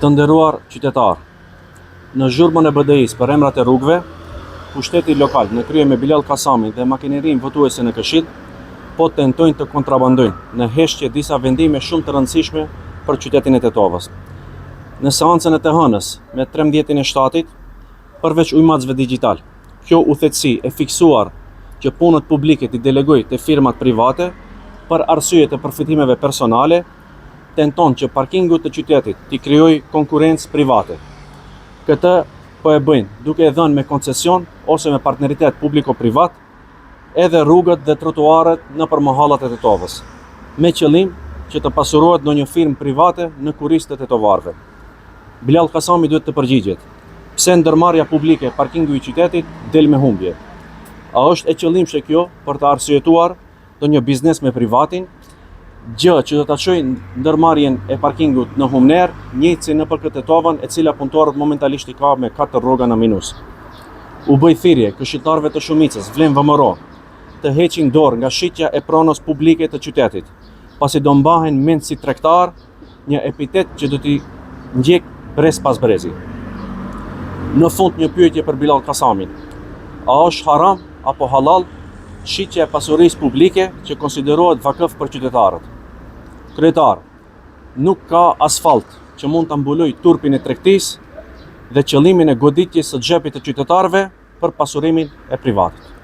Të nderuar qytetar, në zhurmën e BDI-s për emrat e rrugëve, pushteti lokal në krye me Bilal Kasamin dhe makinerinë votuese në Këshill po tentojnë të kontrabandojnë në heshtje disa vendime shumë të rëndësishme për qytetin e Tetovës. Në seancën e të hënës me 13/7, përveç ujmatësve digital, kjo udhëtësi e fiksuar që punët publike t'i delegoj të firmat private për arsye të përfitimeve personale, tenton që parkingut të qytetit t'i krijojë konkurrencë private. Këtë po e bëjnë duke e dhënë me koncesion ose me partneritet publiko-privat edhe rrugët dhe trotuarët nëpër mohallat e Tetovës, me qëllim që të pasurohet ndonjë firmë private në kurrizë të tetovarëve. Bilal Kasami duhet të përgjigjet. Pse ndërmarrja publike e parkingu i qytetit del me humbje? A është e qëllimshme kjo për të arsyetuar ndonjë biznes me privatin, gjë që do ta çojë ndërmarrjen e parkingut në humner, njëjtë si nëpër këtë Tetovën, e cila punëtorët momentalisht i ka me 4 rroga në minus. U bëj thirrje këshilltarëve të shumicës vlen VMRO të heqin dorë nga shitja e pronës publike të qytetit, pasi do mbahen mend si tregtar, një epitet që do t'i ndjek brez pas brezi. Në fund një pyetje për Bilal Kasamin. A është haram apo halal shitja e pasurisë publike që konsiderohet vakëf për qytetarët? Kryetar, nuk ka asfalt që mund ta mbulojë turpin e tregtisë dhe qëllimin e goditjes së xhepit të qytetarëve për pasurimin e privatit.